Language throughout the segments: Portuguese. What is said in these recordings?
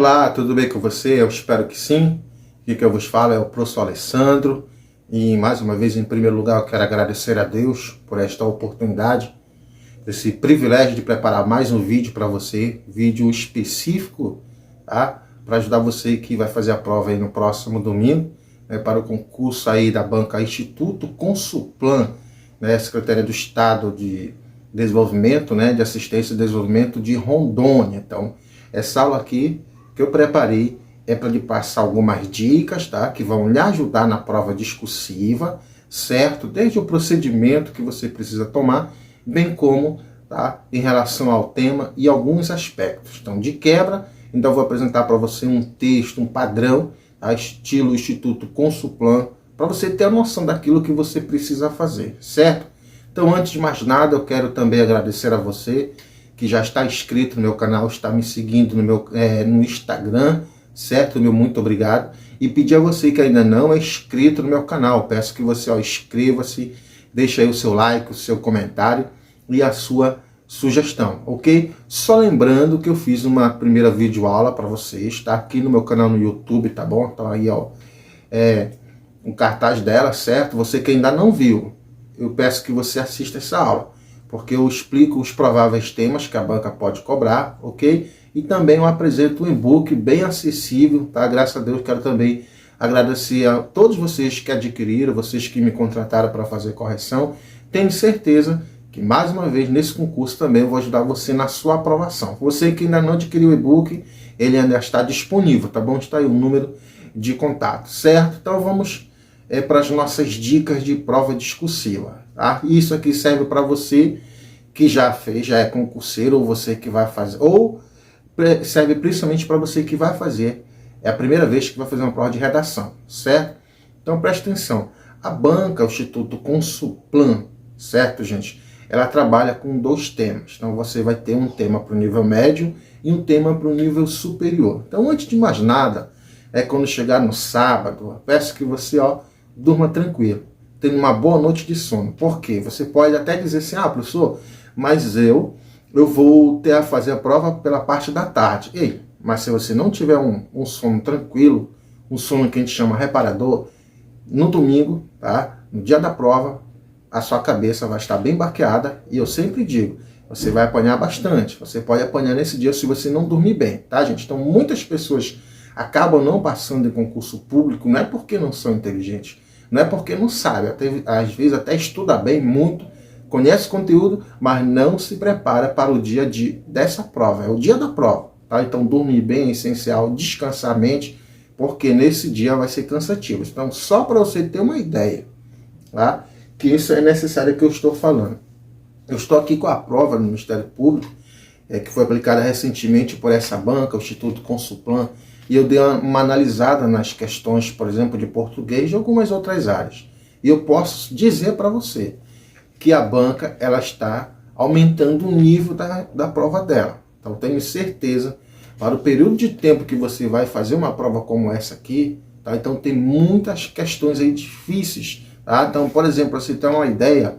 Olá, tudo bem com você? Eu espero que sim. O que eu vos falo é o professor Alessandro. E mais uma vez, em primeiro lugar, eu quero agradecer a Deus por esta oportunidade, esse privilégio de preparar mais um vídeo para você, vídeo específico, tá? Para ajudar você que vai fazer a prova aí no próximo domingo, né, para o concurso aí da banca Instituto Consulplan, né, Secretaria do Estado de Desenvolvimento, né, de Assistência e Desenvolvimento de Rondônia. Então, essa aula aqui que eu preparei é para lhe passar algumas dicas, tá? Que vão lhe ajudar na prova discursiva, certo? Desde o procedimento que você precisa tomar, bem como, tá, em relação ao tema e alguns aspectos. Então, de quebra, então vou apresentar para você um texto, um padrão, tá? Estilo Instituto Consulplan, para você ter a noção daquilo que você precisa fazer, certo? Então, antes de mais nada, eu quero também agradecer a você que já está inscrito no meu canal, está me seguindo no Instagram, certo? Meu muito obrigado. E pedir a você que ainda não é inscrito no meu canal, peço que você inscreva-se, deixe aí o seu like, o seu comentário e a sua sugestão, ok? Só lembrando que eu fiz uma primeira videoaula para vocês, tá? Aqui no meu canal no YouTube, tá bom? Então aí, ó, um cartaz dela, certo? Você que ainda não viu, eu peço que você assista essa aula, porque eu explico os prováveis temas que a banca pode cobrar, ok? E também eu apresento um e-book bem acessível, tá? Graças a Deus, quero também agradecer a todos vocês que adquiriram, vocês que me contrataram para fazer correção. Tenho certeza que, mais uma vez, nesse concurso também eu vou ajudar você na sua aprovação. Você que ainda não adquiriu o e-book, ele ainda está disponível, tá bom? Está aí o número de contato, certo? Então vamos para as nossas dicas de prova discursiva, tá? Isso aqui serve para você que já fez, já é concurseiro, ou você que vai fazer, ou serve principalmente para você que vai fazer, é a primeira vez que vai fazer uma prova de redação, certo? Então preste atenção, a banca, o Instituto Consulplan, certo, gente? Ela trabalha com 2 temas, então você vai ter um tema para o nível médio e um tema para o nível superior. Então, antes de mais nada, quando chegar no sábado, eu peço que você, durma tranquilo, tenha uma boa noite de sono. Por quê? Você pode até dizer assim, professor, mas eu vou ter a fazer a prova pela parte da tarde. Ei, mas se você não tiver um sono tranquilo, um sono que a gente chama reparador, no domingo, tá? No dia da prova, a sua cabeça vai estar bem baqueada, e eu sempre digo, você vai apanhar bastante. Você pode apanhar nesse dia se você não dormir bem, tá, gente? Então, muitas pessoas acabam não passando em concurso público, não é porque não são inteligentes, não é porque não sabem, às vezes até estuda bem, muito, conhece conteúdo, mas não se prepara para o dia dessa prova, é o dia da prova, tá? Então dormir bem é essencial, descansar a mente, porque nesse dia vai ser cansativo. Então, só para você ter uma ideia, tá? Que isso é necessário que eu estou falando. Eu estou aqui com a prova no Ministério Público, que foi aplicada recentemente por essa banca, o Instituto Consulplan, e eu dei uma analisada nas questões, por exemplo, de português e algumas outras áreas. E eu posso dizer para você que a banca ela está aumentando o nível da prova dela. Então, tenho certeza, para o período de tempo que você vai fazer uma prova como essa aqui, tá? Então, tem muitas questões aí difíceis. Tá? Então, por exemplo, para você ter uma ideia,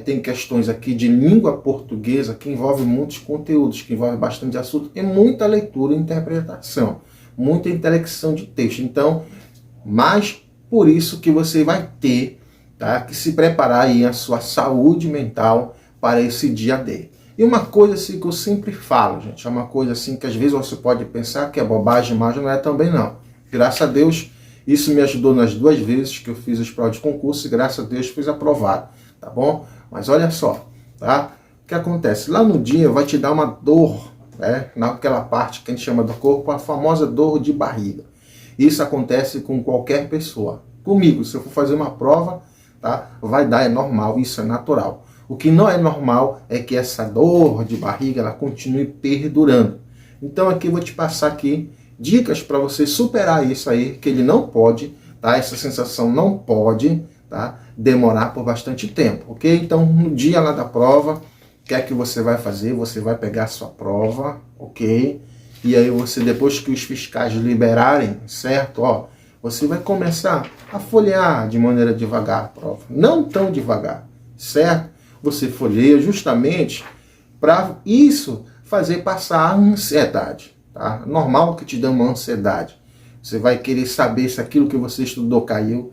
tem questões aqui de língua portuguesa que envolvem muitos conteúdos, que envolvem bastante assunto, e muita leitura e interpretação, muita intelecção de texto. Então, mas por isso que você vai ter, tá, que se preparar aí a sua saúde mental para esse dia D. E uma coisa assim que eu sempre falo, gente, é uma coisa assim que às vezes você pode pensar que é bobagem, mas não é também não. Graças a Deus, isso me ajudou nas 2 vezes que eu fiz as provas de concurso e graças a Deus fui aprovado, tá bom? Mas olha só, tá? O que acontece? Lá no dia vai te dar uma dor, né? Naquela parte que a gente chama do corpo, a famosa dor de barriga. Isso acontece com qualquer pessoa. Comigo, se eu for fazer uma prova, tá? Vai dar, é normal, isso é natural. O que não é normal é que essa dor de barriga ela continue perdurando. Então aqui eu vou te passar aqui dicas para você superar isso aí, que ele não pode, tá? Essa sensação não pode, tá? Demorar por bastante tempo, ok? Então no dia lá da prova, o que é que você vai fazer? Você vai pegar a sua prova, ok? E aí você, depois que os fiscais liberarem, certo? Você vai começar a folhear de maneira devagar a prova. Não tão devagar, certo? Você folheia justamente para isso fazer passar a ansiedade. tá? Normal que te dê uma ansiedade. Você vai querer saber se aquilo que você estudou caiu.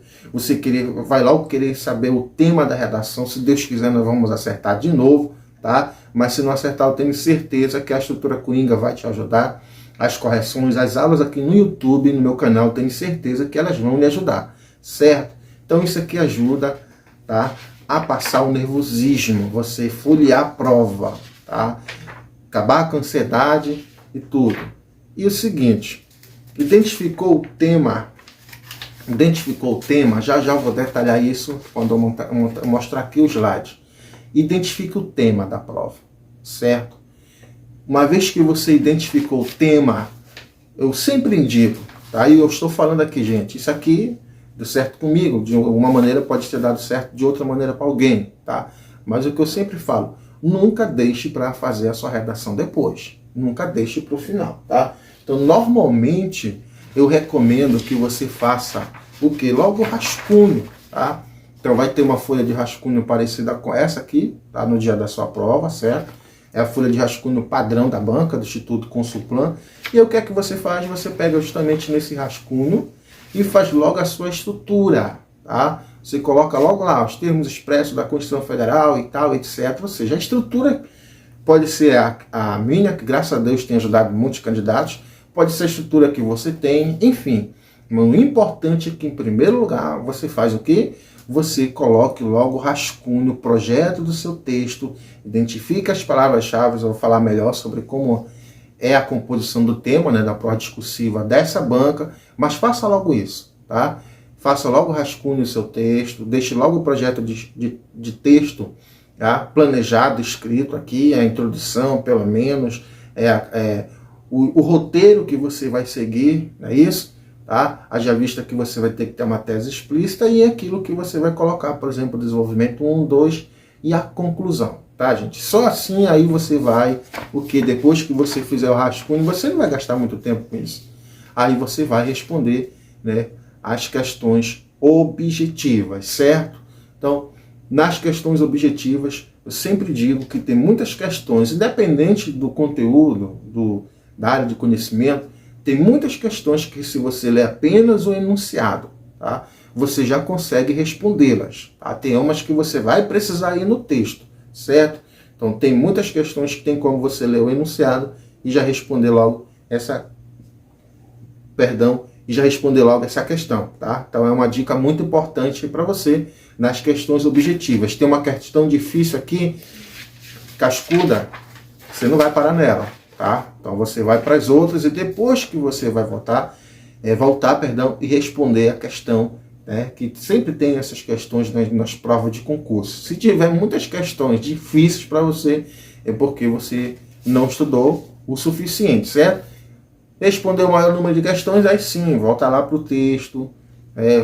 Vai logo querer saber o tema da redação. Se Deus quiser, nós vamos acertar de novo, tá? Mas se não acertar, eu tenho certeza que a estrutura Coringa vai te ajudar. As correções, as aulas aqui no YouTube, no meu canal, eu tenho certeza que elas vão lhe ajudar, certo? Então isso aqui ajuda, tá? A passar o nervosismo, você folhear a prova, tá? Acabar com a ansiedade e tudo. E o seguinte, identificou o tema, já eu vou detalhar isso quando eu mostrar aqui o slide. Identifique o tema da prova, certo? Uma vez que você identificou o tema, eu sempre indico, tá? E eu estou falando aqui, gente, isso aqui deu certo comigo, de alguma maneira pode ter dado certo de outra maneira para alguém, tá? Mas o que eu sempre falo, nunca deixe para fazer a sua redação depois, nunca deixe para o final, tá? Então, normalmente, eu recomendo que você faça o quê? Logo o rascunho, tá? Então, vai ter uma folha de rascunho parecida com essa aqui, tá? No dia da sua prova, certo? É a folha de rascunho padrão da banca, do Instituto Consulplan. E aí, o que é que você faz? Você pega justamente nesse rascunho e faz logo a sua estrutura, tá? Você coloca logo lá os termos expressos da Constituição Federal e tal, etc. Ou seja, a estrutura pode ser a minha, que graças a Deus tem ajudado muitos candidatos, pode ser a estrutura que você tem, enfim. O importante é que, em primeiro lugar, você faz o quê? Você coloque logo o rascunho, o projeto do seu texto, identifique as palavras-chave, eu vou falar melhor sobre como é a composição do tema, né, da prova discursiva dessa banca, mas faça logo isso, tá? Faça logo o rascunho do seu texto, deixe logo o projeto de texto, tá? Planejado, escrito aqui, a introdução, pelo menos, o roteiro que você vai seguir, não é isso? Tá? Haja vista que você vai ter que ter uma tese explícita e aquilo que você vai colocar, por exemplo, o desenvolvimento 1, 2 e a conclusão, tá, gente? Só assim aí você vai, porque depois que você fizer o rascunho, você não vai gastar muito tempo com isso. Aí você vai responder, né, as questões objetivas, certo? Então, nas questões objetivas, eu sempre digo que tem muitas questões, independente do conteúdo, da área de conhecimento, tem muitas questões que, se você ler apenas o enunciado, tá, você já consegue respondê-las. Tá? Tem umas que você vai precisar ir no texto, certo? Então, tem muitas questões que tem como você ler o enunciado e já responder logo essa questão, tá? Então, é uma dica muito importante para você nas questões objetivas. Tem uma questão difícil aqui, cascuda, você não vai parar nela. Tá? Então você vai para as outras e depois que você vai voltar e responder a questão, né, que sempre tem essas questões nas provas de concurso. Se tiver muitas questões difíceis para você, é porque você não estudou o suficiente, certo? Responder o maior número de questões, aí sim, volta lá para o texto,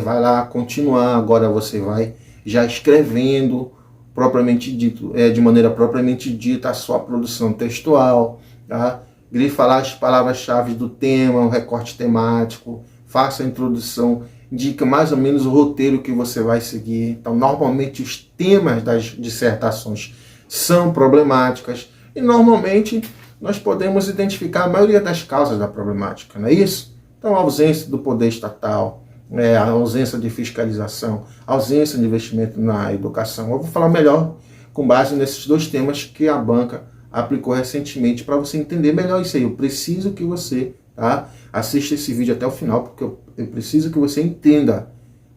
vai lá continuar, agora você vai já escrevendo, propriamente dito, de maneira propriamente dita, a sua produção textual, tá? Grifa lá as palavras-chave do tema, o recorte temático, faça a introdução, indica mais ou menos o roteiro que você vai seguir. Então, normalmente os temas das dissertações são problemáticas e normalmente nós podemos identificar a maioria das causas da problemática, não é isso? Então, a ausência do poder estatal, a ausência de fiscalização, a ausência de investimento na educação. Eu vou falar melhor com base nesses dois temas que a banca aplicou recentemente para você entender melhor isso aí. Eu preciso que você, tá, assista esse vídeo até o final, porque eu preciso que você entenda,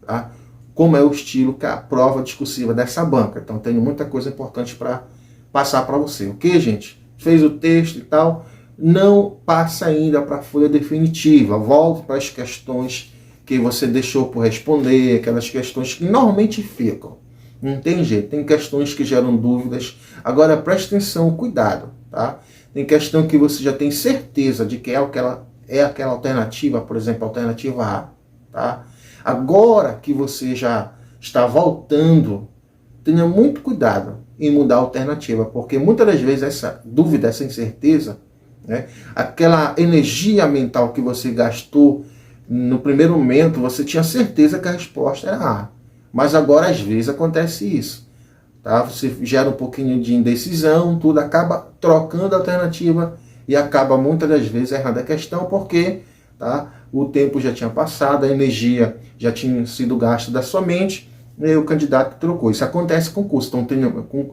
tá, como é o estilo que é a prova discursiva dessa banca. Então, tenho muita coisa importante para passar para você. Ok, gente? Fez o texto e tal, não passa ainda para a folha definitiva. Volte para as questões que você deixou por responder, aquelas questões que normalmente ficam. Não tem jeito, tem questões que geram dúvidas. Agora preste atenção, cuidado, tá? Tem questão que você já tem certeza de que é aquela alternativa, por exemplo, a alternativa A, tá? Agora que você já está voltando, tenha muito cuidado em mudar a alternativa, porque muitas das vezes essa dúvida, essa incerteza, né, aquela energia mental que você gastou no primeiro momento, você tinha certeza que a resposta era A. Mas agora, às vezes, acontece isso. Tá? Você gera um pouquinho de indecisão, tudo acaba trocando a alternativa e acaba muitas das vezes errando a questão porque, tá, o tempo já tinha passado, a energia já tinha sido gasta da sua mente, e o candidato trocou. Isso acontece em concurso, então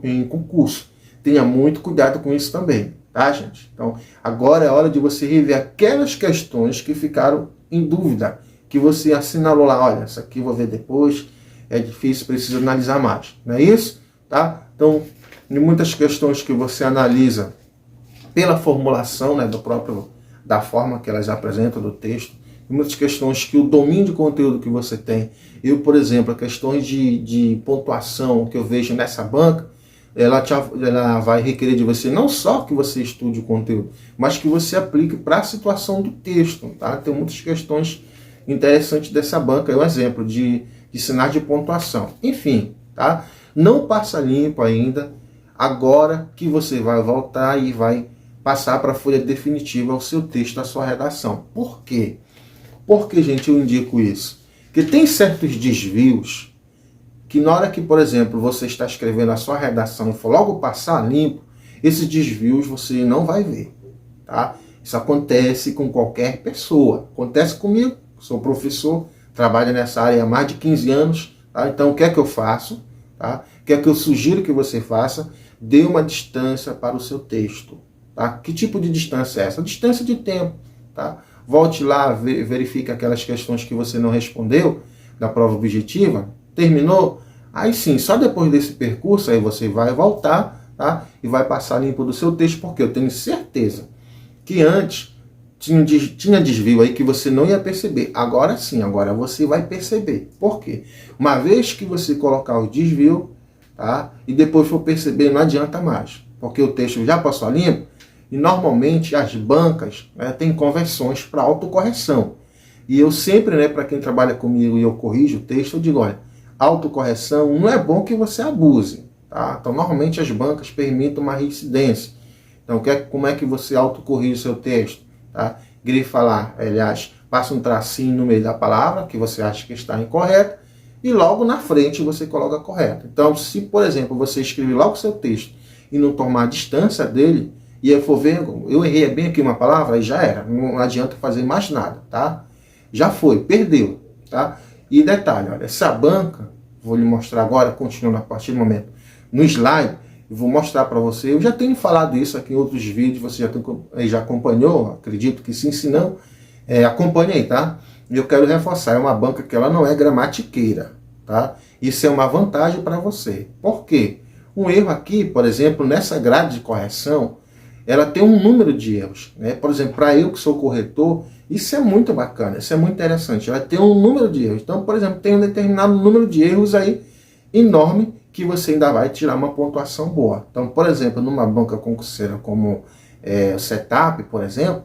em concurso. Tenha muito cuidado com isso também, tá, gente? Então, agora é hora de você rever aquelas questões que ficaram em dúvida, que você assinalou lá, olha, isso aqui eu vou ver depois, é difícil, preciso analisar mais. Não é isso? Tá? Então, em muitas questões que você analisa pela formulação, né, da forma que elas apresentam do texto, em muitas questões que o domínio de conteúdo que você tem, eu, por exemplo, questões de pontuação que eu vejo nessa banca, ela vai requerer de você não só que você estude o conteúdo, mas que você aplique para a situação do texto. Tá? Tem muitas questões interessantes dessa banca, é um exemplo de sinais de pontuação. Enfim, tá? Não passa limpo ainda, agora que você vai voltar e vai passar para a folha definitiva o seu texto, a sua redação. Por quê? Por que, gente, eu indico isso? Porque tem certos desvios que na hora que, por exemplo, você está escrevendo a sua redação e for logo passar limpo, esses desvios você não vai ver, tá? Isso acontece com qualquer pessoa. Acontece comigo, sou professor, trabalho nessa área há mais de 15 anos, tá? Então, o que é que eu faço? Tá? O que é que eu sugiro que você faça? Dê uma distância para o seu texto. Tá? Que tipo de distância é essa? Distância de tempo. Tá? Volte lá, verifique aquelas questões que você não respondeu da prova objetiva. Terminou? Aí sim, só depois desse percurso aí você vai voltar, tá? E vai passar limpo do seu texto, porque eu tenho certeza que antes tinha desvio aí que você não ia perceber. Agora sim, agora você vai perceber. Por quê? Uma vez que você colocar o desvio, tá? E depois for perceber, não adianta mais. Porque o texto já passou limpo. E normalmente as bancas, né, têm conversões para autocorreção. E eu sempre, né, para quem trabalha comigo e eu corrijo o texto, eu digo, olha, autocorreção não é bom que você abuse. Tá? Então normalmente as bancas permitem uma reincidência. Então como é que você autocorrige o seu texto? Tá? Grifa lá, aliás, passa um tracinho no meio da palavra que você acha que está incorreta e logo na frente você coloca correto. Então, se, por exemplo, você escrever logo o seu texto e não tomar a distância dele, e eu for ver, eu errei bem aqui uma palavra, aí já era, não adianta fazer mais nada, tá? Já foi, perdeu, tá? E detalhe, olha, essa banca, vou lhe mostrar agora, continuando a partir do momento, no slide, eu vou mostrar para você, eu já tenho falado isso aqui em outros vídeos, você já acompanhou, acredito que sim, se não, acompanhe aí, tá? E eu quero reforçar, é uma banca que ela não é gramatiqueira, tá? Isso é uma vantagem para você. Por quê? Um erro aqui, por exemplo, nessa grade de correção, ela tem um número de erros, né? Por exemplo, para eu que sou corretor, isso é muito bacana, isso é muito interessante, ela tem um número de erros. Então, por exemplo, tem um determinado número de erros aí, enorme, que você ainda vai tirar uma pontuação boa. Então, por exemplo, numa banca concurseira como o Setup, por exemplo,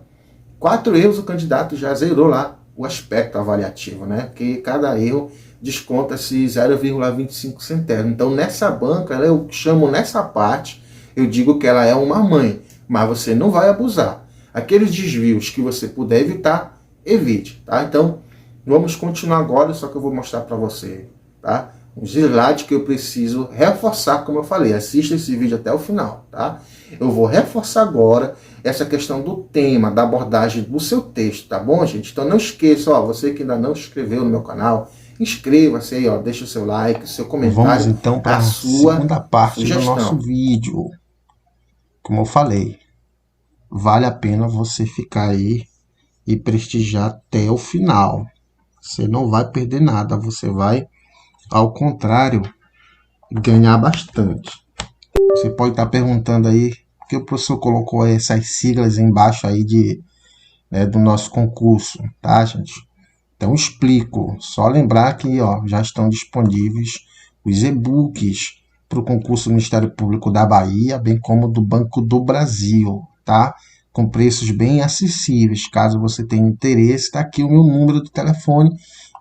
4 erros o candidato já zerou lá o aspecto avaliativo, né? Porque cada erro desconta-se 0,25 centésimos. Então, nessa banca, eu chamo nessa parte, eu digo que ela é uma mãe, mas você não vai abusar. Aqueles desvios que você puder evitar, evite, tá? Então, vamos continuar agora, só que eu vou mostrar para você, tá? Os slides que eu preciso reforçar, como eu falei, assista esse vídeo até o final, tá? Eu vou reforçar agora essa questão do tema, da abordagem do seu texto, tá bom, gente? Então não esqueça, ó, você que ainda não se inscreveu no meu canal, inscreva-se aí, ó, deixa o seu like, o seu comentário. Vamos então para a segunda parte do nosso vídeo. Como eu falei, vale a pena você ficar aí e prestigiar até o final. Você não vai perder nada, você vai, ao contrário, ganhar bastante. Você pode estar perguntando aí por que o professor colocou essas siglas embaixo aí do nosso concurso, tá, gente? Então explico. Só lembrar que já estão disponíveis os e-books para o concurso do Ministério Público da Bahia, bem como do Banco do Brasil, tá? Com preços bem acessíveis. Caso você tenha interesse, está aqui o meu número de telefone,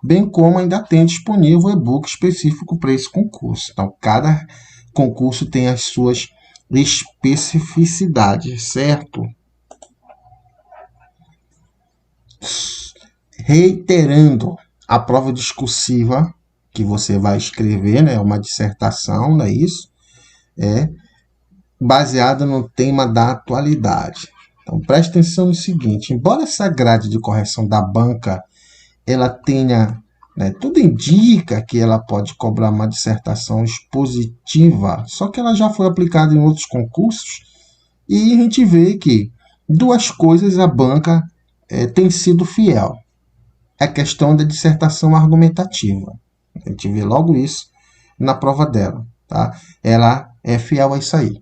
bem como ainda tem disponível o e-book específico para esse concurso. Então, cada concurso tem as suas especificidades, certo? Reiterando, a prova discursiva que você vai escrever, né, uma dissertação, não é isso? É baseada no tema da atualidade. Então, preste atenção no seguinte, embora essa grade de correção da banca, ela tenha, tudo indica que ela pode cobrar uma dissertação expositiva, só que ela já foi aplicada em outros concursos, e a gente vê que duas coisas a banca tem sido fiel. A questão da dissertação argumentativa. A gente vê logo isso na prova dela. Tá? Ela é fiel a isso aí.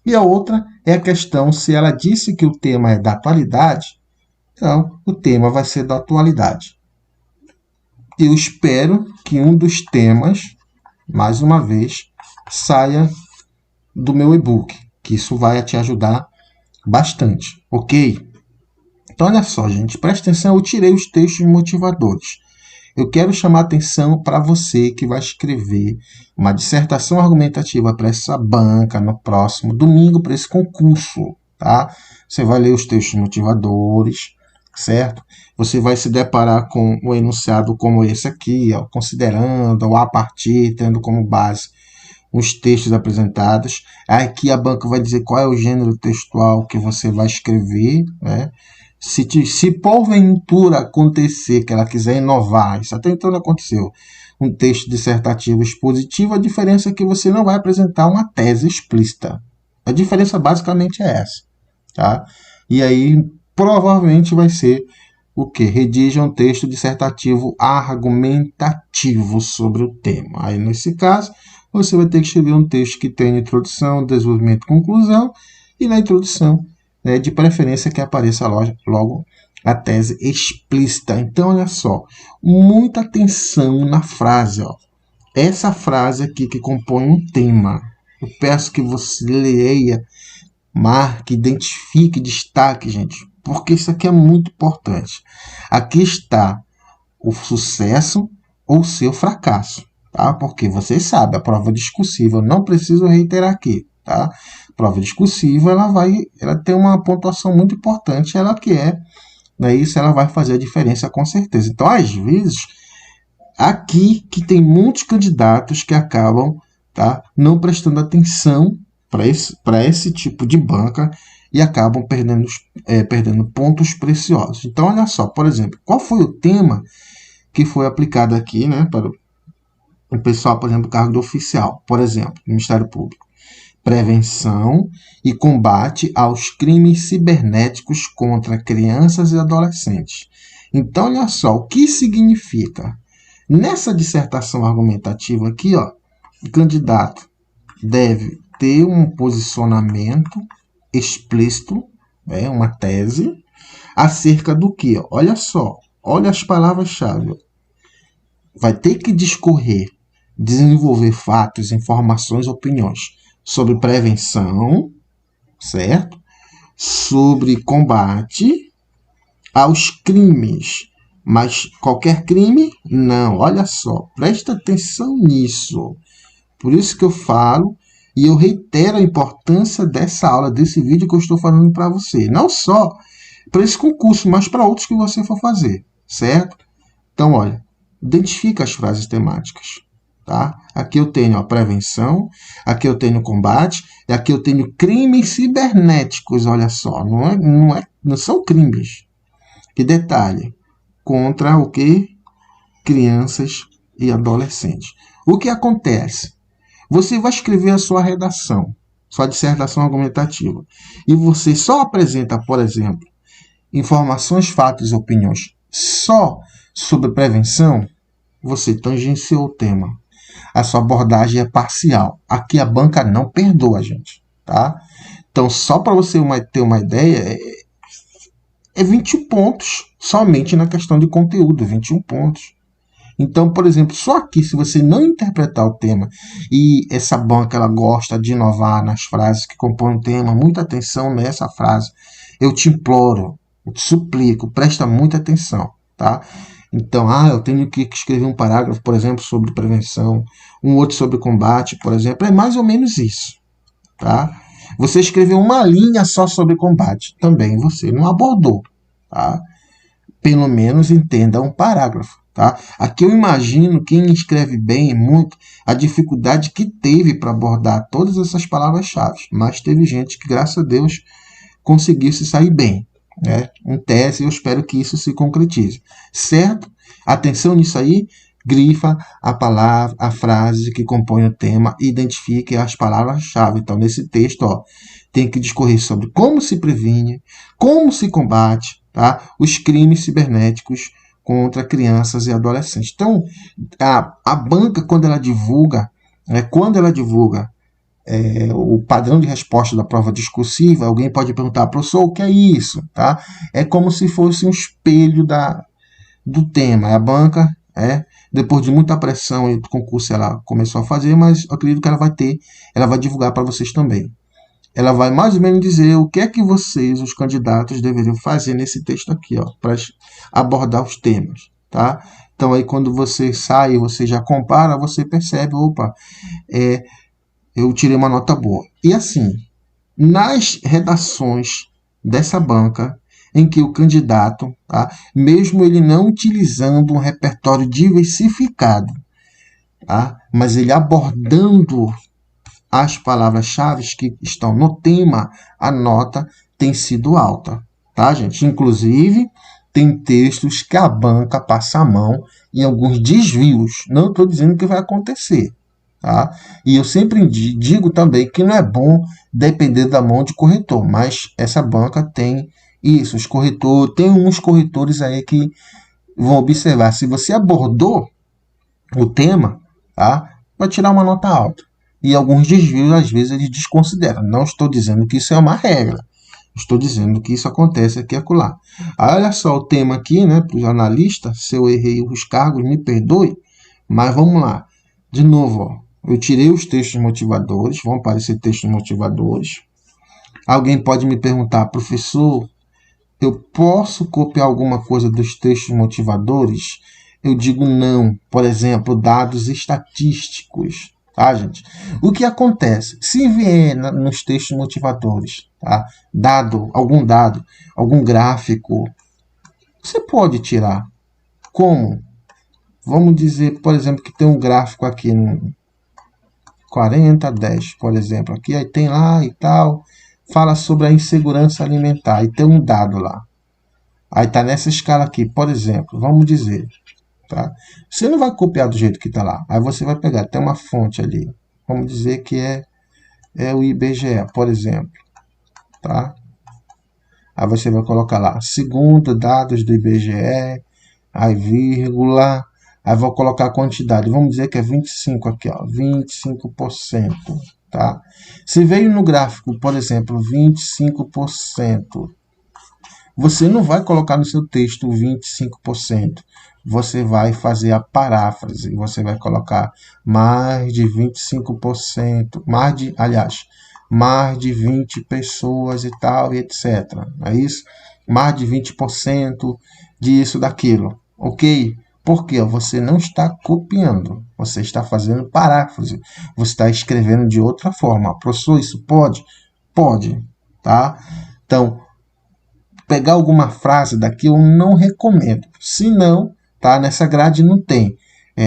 E a outra é a questão se ela disse que o tema é da atualidade, então o tema vai ser da atualidade. Eu espero que um dos temas, mais uma vez, saia do meu e-book, que isso vai te ajudar bastante, ok? Então, olha só, gente, presta atenção, eu tirei os textos motivadores. Eu quero chamar a atenção para você que vai escrever uma dissertação argumentativa para essa banca no próximo domingo, para esse concurso, tá? Você vai ler os textos motivadores, certo? Você vai se deparar com um enunciado como esse aqui, ó, considerando, ou a partir, tendo como base os textos apresentados. Aqui a banca vai dizer qual é o gênero textual que você vai escrever, né? Se porventura acontecer que ela quiser inovar, isso até então não aconteceu, um texto dissertativo expositivo, a diferença é que você não vai apresentar uma tese explícita. A diferença basicamente é essa. Tá? E aí, provavelmente vai ser o quê? Redija um texto dissertativo argumentativo sobre o tema. Aí, nesse caso, você vai ter que escrever um texto que tenha introdução, desenvolvimento e conclusão, e na introdução, de preferência que apareça logo a tese explícita. Então, olha só, muita atenção na frase. Ó. Essa frase aqui que compõe um tema. Eu peço que você leia, marque, identifique, destaque, gente, porque isso aqui é muito importante. Aqui está o sucesso ou o seu fracasso, tá? Porque vocês sabem, a prova discursiva, eu não preciso reiterar aqui, tá? Prova discursiva, ela tem uma pontuação muito importante, ela que é, isso ela vai fazer a diferença com certeza. Então, às vezes, aqui que tem muitos candidatos que acabam, tá, não prestando atenção para esse tipo de banca e acabam perdendo pontos preciosos. Então, olha só, por exemplo, qual foi o tema que foi aplicado aqui, para o pessoal, por exemplo, cargo de oficial, por exemplo, do Ministério Público? Prevenção e combate aos crimes cibernéticos contra crianças e adolescentes. Então, olha só, o que significa? Nessa dissertação argumentativa aqui, ó, o candidato deve ter um posicionamento explícito, uma tese, acerca do que? Olha só, olha as palavras-chave. Vai ter que discorrer, desenvolver fatos, informações, opiniões sobre prevenção, certo? Sobre combate aos crimes. Mas qualquer crime? Não. Olha só, presta atenção nisso. Por isso que eu falo e eu reitero a importância dessa aula, desse vídeo que eu estou falando para você. Não só para esse concurso, mas para outros que você for fazer, certo? Então, olha, identifica as frases temáticas. Tá? Aqui eu tenho a prevenção, aqui eu tenho combate, e aqui eu tenho crimes cibernéticos, olha só, não são crimes. Que detalhe, contra o que? Crianças e adolescentes. O que acontece? Você vai escrever a sua redação, sua dissertação argumentativa, e você só apresenta, por exemplo, informações, fatos e opiniões só sobre prevenção, você tangenciou o tema. A sua abordagem é parcial. Aqui a banca não perdoa, gente. Tá? Então, só para você ter uma ideia, é 21 pontos somente na questão de conteúdo, 21 pontos. Então, por exemplo, só aqui, se você não interpretar o tema, e essa banca ela gosta de inovar nas frases que compõem o tema, muita atenção nessa frase, eu te imploro, eu te suplico, presta muita atenção, tá? Então, eu tenho que escrever um parágrafo, por exemplo, sobre prevenção, um outro sobre combate, por exemplo. É mais ou menos isso. Tá? Você escreveu uma linha só sobre combate. Também você não abordou. Tá? Pelo menos entenda um parágrafo. Tá? Aqui eu imagino quem escreve bem muito a dificuldade que teve para abordar todas essas palavras-chave. Mas teve gente que, graças a Deus, conseguiu se sair bem, né? Em tese, eu espero que isso se concretize, certo? Atenção nisso aí, grifa a palavra, a frase que compõe o tema e identifique as palavras-chave. Então, nesse texto, tem que discorrer sobre como se previne, como se combate, tá? Os crimes cibernéticos contra crianças e adolescentes. Então, a banca, quando ela divulga o padrão de resposta da prova discursiva, alguém pode perguntar, professor, o que é isso? Tá? É como se fosse um espelho do tema. A banca, depois de muita pressão e do concurso, ela começou a fazer, mas eu acredito que ela vai divulgar para vocês também. Ela vai mais ou menos dizer o que é que vocês, os candidatos, deveriam fazer nesse texto aqui, para abordar os temas, tá? Então, aí quando você sai, você já compara, você percebe, opa, eu tirei uma nota boa. E assim, nas redações dessa banca, em que o candidato, tá, mesmo ele não utilizando um repertório diversificado, tá, mas ele abordando as palavras-chave que estão no tema, a nota tem sido alta, tá, gente? Inclusive, tem textos que a banca passa a mão em alguns desvios. Não estou dizendo que vai acontecer, tá? E eu sempre digo também que não é bom depender da mão de corretor, mas essa banca tem isso. Tem uns corretores aí que vão observar. Se você abordou o tema, tá, vai tirar uma nota alta. E alguns desvios, às vezes, eles desconsideram. Não estou dizendo que isso é uma regra. Estou dizendo que isso acontece aqui e acolá. Olha só o tema aqui, né, para os analistas. Se eu errei os cargos, me perdoe. Mas vamos lá. De novo, eu tirei os textos motivadores. Vão aparecer textos motivadores. Alguém pode me perguntar, professor, eu posso copiar alguma coisa dos textos motivadores? Eu digo não. Por exemplo, dados estatísticos. Tá, gente? O que acontece? Se vier nos textos motivadores, tá, algum gráfico, você pode tirar. Como? Vamos dizer, por exemplo, que tem um gráfico aqui no 40-10, por exemplo. Aqui aí tem lá e tal, fala sobre a insegurança alimentar e tem um dado lá. Aí tá nessa escala aqui, por exemplo, vamos dizer. Tá? Você não vai copiar do jeito que está lá. Aí você vai pegar, tem uma fonte ali. Vamos dizer que é o IBGE, por exemplo. Tá? Aí você vai colocar lá, segundo dados do IBGE, aí vírgula, aí vou colocar a quantidade. Vamos dizer que é 25 aqui, 25%. Tá? Se veio no gráfico, por exemplo, 25%, você não vai colocar no seu texto 25%. Você vai fazer a paráfrase. Você vai colocar mais de 25%. Mais de 20 pessoas e tal, e etc. É isso? Mais de 20% disso, daquilo. Ok? Porque você não está copiando. Você está fazendo paráfrase. Você está escrevendo de outra forma. Professor, isso pode? Pode. Tá? Então, pegar alguma frase daqui eu não recomendo. Se não, tá? Nessa grade não tem.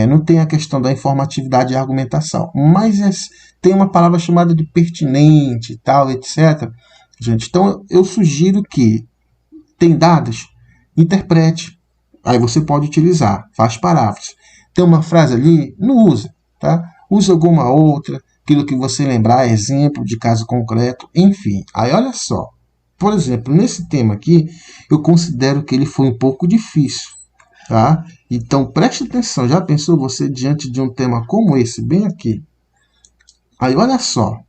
Não tem a questão da informatividade e argumentação. Mas tem uma palavra chamada de pertinente e tal, etc. Gente, então eu sugiro que tem dados, interprete. Aí você pode utilizar, faz paráfrase. Tem uma frase ali, não usa. Tá? Usa alguma outra, aquilo que você lembrar, exemplo de caso concreto, enfim. Aí olha só. Por exemplo, nesse tema aqui, eu considero que ele foi um pouco difícil. Tá? Então, preste atenção. Já pensou você diante de um tema como esse, bem aqui? Aí, olha só.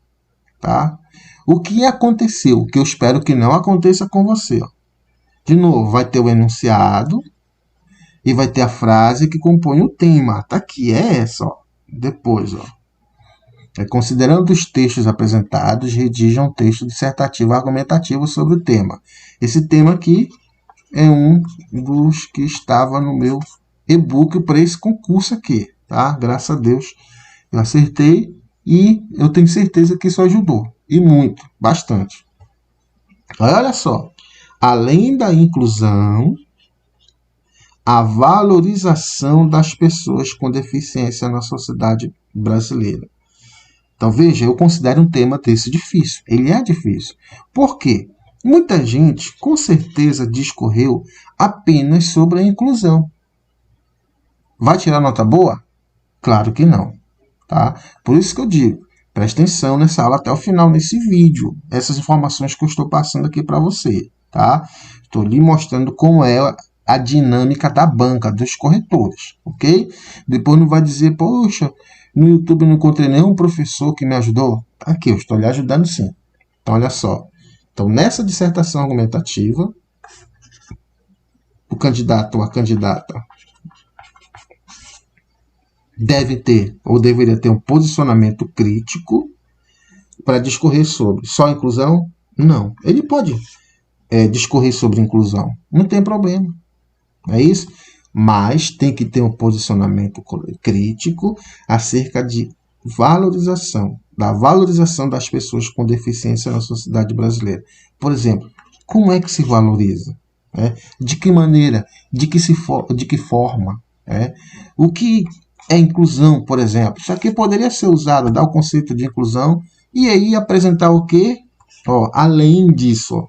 Tá? O que aconteceu? O que eu espero que não aconteça com você. Ó. De novo, vai ter o enunciado e vai ter a frase que compõe o tema. Tá aqui, é essa. Ó. Depois, ó. Considerando os textos apresentados, redija um texto dissertativo argumentativo sobre o tema. Esse tema aqui é um dos que estava no meu e-book para esse concurso aqui, tá? Graças a Deus eu acertei e eu tenho certeza que isso ajudou. E muito, bastante. Olha só, além da inclusão, a valorização das pessoas com deficiência na sociedade brasileira. Então, veja, eu considero um tema desse difícil. Ele é difícil. Por quê? Muita gente, com certeza, discorreu apenas sobre a inclusão. Vai tirar nota boa? Claro que não. Tá? Por isso que eu digo, presta atenção nessa aula até o final, nesse vídeo. Essas informações que eu estou passando aqui para você. Tá? Estou lhe mostrando como é a dinâmica da banca, dos corretores. Ok? Depois não vai dizer, poxa, no YouTube não encontrei nenhum professor que me ajudou. Aqui, eu estou lhe ajudando sim. Então, olha só. Então, nessa dissertação argumentativa, o candidato ou a candidata deve ter ou deveria ter um posicionamento crítico para discorrer sobre só inclusão? Não. Ele pode discorrer sobre inclusão. Não tem problema. É isso? Mas tem que ter um posicionamento crítico acerca de valorização, da valorização das pessoas com deficiência na sociedade brasileira. Por exemplo, como é que se valoriza? De que maneira? De que forma? O que é inclusão, por exemplo? Isso aqui poderia ser usado, dar o conceito de inclusão e aí apresentar o quê? Além disso,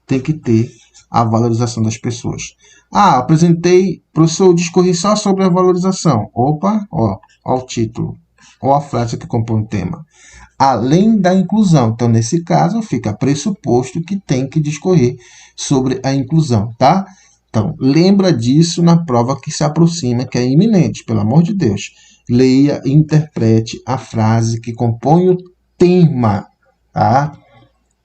tem que ter a valorização das pessoas. Apresentei, professor, discorri só sobre a valorização. Opa, ó o título, ou a frase que compõe o tema. Além da inclusão. Então, nesse caso, fica pressuposto que tem que discorrer sobre a inclusão, tá? Então, lembra disso na prova que se aproxima, que é iminente, pelo amor de Deus. Leia e interprete a frase que compõe o tema, tá?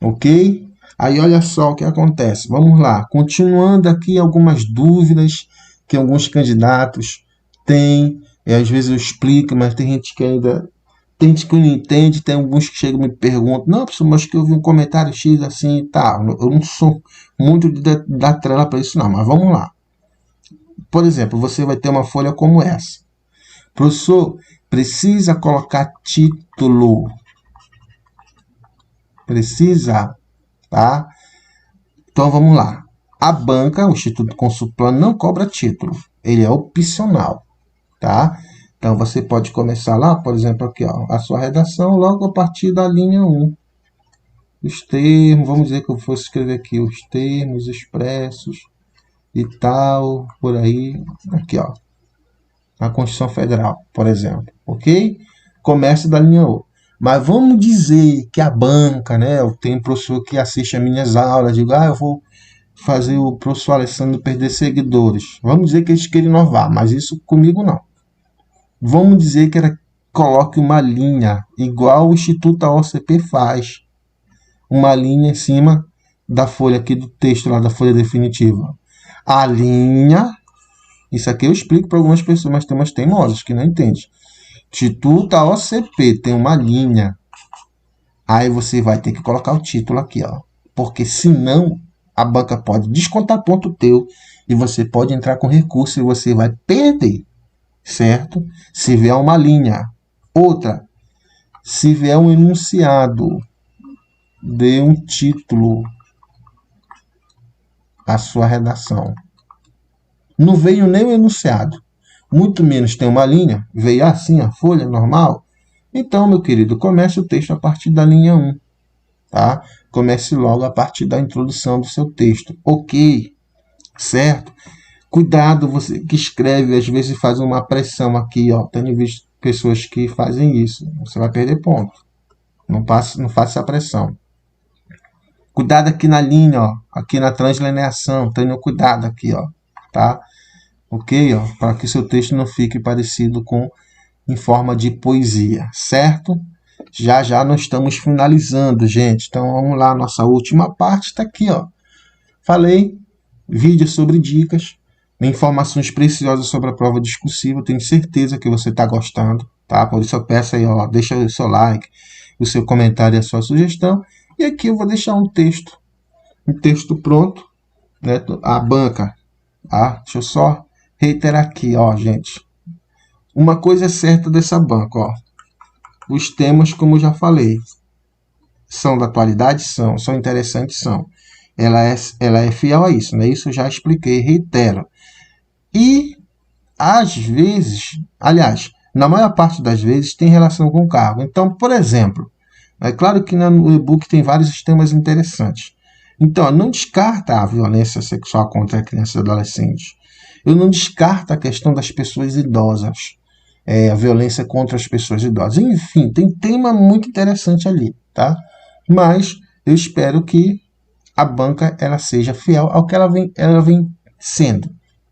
Ok? Aí, olha só o que acontece. Vamos lá. Continuando aqui algumas dúvidas que alguns candidatos têm. E às vezes eu explico, mas tem gente que ainda... Tem gente que não entende, tem alguns que chegam e me perguntam, não, professor, mas que eu vi um comentário X assim e tal. Eu não sou muito de dar trela para isso não, mas vamos lá. Por exemplo, você vai ter uma folha como essa. Professor, precisa colocar título. Precisa, tá? Então vamos lá. A banca, o Instituto Consulplano, não cobra título. Ele é opcional, tá? Então, você pode começar lá, por exemplo, aqui, a sua redação, logo a partir da linha 1. Os termos, vamos dizer que eu fosse escrever aqui, os termos expressos e tal, por aí, aqui, na Constituição Federal, por exemplo, ok? Comece da linha 1. Mas vamos dizer que a banca, né, eu tenho professor que assiste as minhas aulas, digo, eu vou fazer o professor Alessandro perder seguidores. Vamos dizer que eles querem inovar, mas isso comigo não. Vamos dizer que ela coloque uma linha, igual o Instituto OCP faz. Uma linha em cima da folha aqui do texto, lá da folha definitiva. A linha, isso aqui eu explico para algumas pessoas, mas tem umas teimosas que não entendem. Instituto OCP tem uma linha. Aí você vai ter que colocar o título aqui, porque senão a banca pode descontar ponto teu e você pode entrar com recurso e você vai perder. Certo? Se vier uma linha. Outra, se vier um enunciado, dê um título à sua redação. Não veio nem o enunciado, muito menos tem uma linha, veio assim a folha normal. Então, meu querido, comece o texto a partir da linha 1. Tá? Comece logo a partir da introdução do seu texto. Ok? Certo? Cuidado, você que escreve, às vezes faz uma pressão aqui, Tenho visto pessoas que fazem isso. Você vai perder ponto. Não faça essa pressão. Cuidado aqui na linha, aqui na translineação. Tenha cuidado aqui, tá? Ok? Para que seu texto não fique parecido com em forma de poesia, certo? Já nós estamos finalizando, gente. Então vamos lá, nossa última parte está aqui, Falei, vídeo sobre dicas. Informações preciosas sobre a prova discursiva. Tenho certeza que você está gostando, tá? Por isso eu peço aí, deixa o seu like, o seu comentário e a sua sugestão. E aqui eu vou deixar um texto pronto, né? A banca, deixa eu só reiterar aqui, gente. Uma coisa é certa dessa banca, Os temas, como eu já falei, são da atualidade, são interessantes, são. Ela é fiel a isso, né? Isso eu já expliquei, reitero. E, às vezes, aliás, na maior parte das vezes, tem relação com o cargo. Então, por exemplo, é claro que no e-book tem vários temas interessantes. Então, não descarta a violência sexual contra crianças e adolescentes. Eu não descarto a questão das pessoas idosas, a violência contra as pessoas idosas. Enfim, tem tema muito interessante ali, tá? Mas eu espero que a banca ela seja fiel ao que ela vem sendo,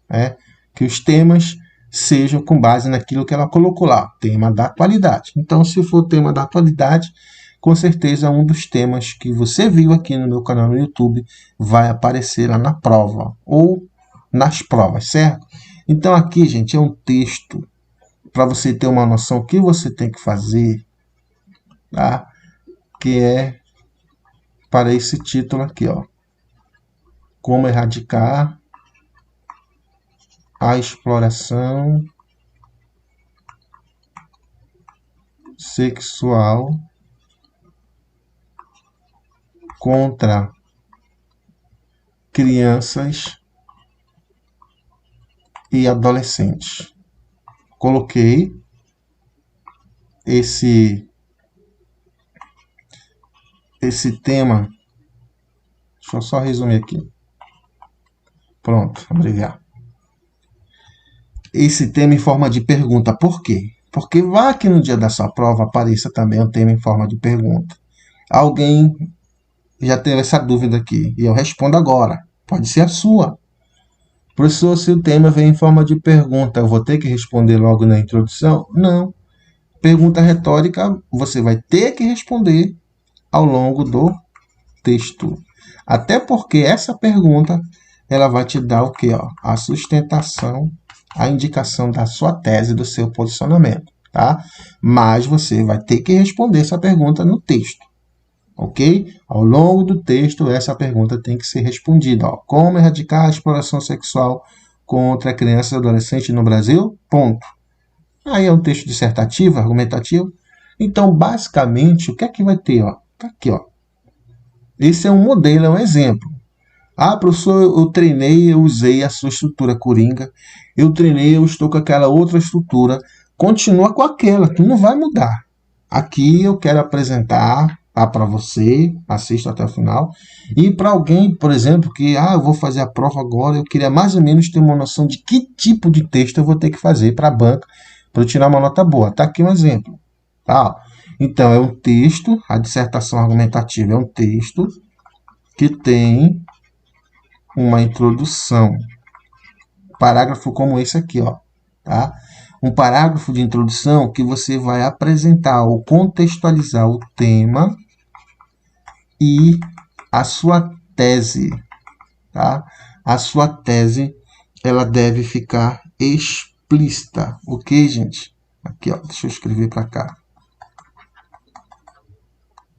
né? Que os temas sejam com base naquilo que ela colocou lá, tema da atualidade. Então, se for tema da atualidade, com certeza um dos temas que você viu aqui no meu canal no YouTube vai aparecer lá na prova, ou nas provas, certo? Então aqui, gente, é um texto para você ter uma noção do que você tem que fazer, tá? Que é para esse título aqui, ó. Como erradicar a exploração sexual contra crianças e adolescentes. Coloquei esse tema. Deixa eu só resumir aqui. Pronto, obrigado. Esse tema em forma de pergunta. Por quê? Porque vai que no dia da sua prova apareça também um tema em forma de pergunta. Alguém já teve essa dúvida aqui e eu respondo agora. Pode ser a sua. Professor, se o tema vem em forma de pergunta, eu vou ter que responder logo na introdução? Não. Pergunta retórica, você vai ter que responder ao longo do texto. Até porque essa pergunta, ela vai te dar o quê? A sustentação, a indicação da sua tese, do seu posicionamento, tá? Mas você vai ter que responder essa pergunta no texto, ok? Ao longo do texto, essa pergunta tem que ser respondida. Como erradicar a exploração sexual contra crianças e adolescentes no Brasil? Ponto. Aí é um texto dissertativo, argumentativo. Então, basicamente, o que é que vai ter? Tá aqui, ó. Esse é um modelo, é um exemplo. Ah, professor, eu treinei, eu usei a sua estrutura coringa. Eu treinei, eu estou com aquela outra estrutura. Continua com aquela, que não vai mudar. Aqui eu quero apresentar para você, assista até o final. E para alguém, por exemplo, que eu vou fazer a prova agora, eu queria mais ou menos ter uma noção de que tipo de texto eu vou ter que fazer para a banca para eu tirar uma nota boa. Tá aqui um exemplo. Tá? Então, é um texto, a dissertação argumentativa é um texto que tem uma introdução. Parágrafo como esse aqui, ó, tá? Um parágrafo de introdução que você vai apresentar ou contextualizar o tema e a sua tese, tá? A sua tese, ela deve ficar explícita, ok, gente? Aqui, ó, deixa eu escrever para cá.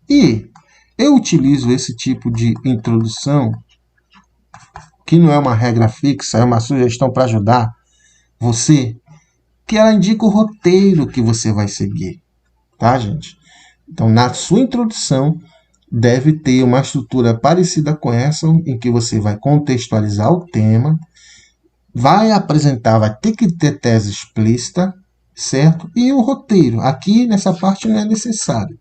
E eu utilizo esse tipo de introdução, que não é uma regra fixa, é uma sugestão para ajudar você, que ela indica o roteiro que você vai seguir, tá, gente? Então, na sua introdução, deve ter uma estrutura parecida com essa, em que você vai contextualizar o tema, vai apresentar, vai ter que ter tese explícita, certo? E o roteiro. Aqui, nessa parte, não é necessário.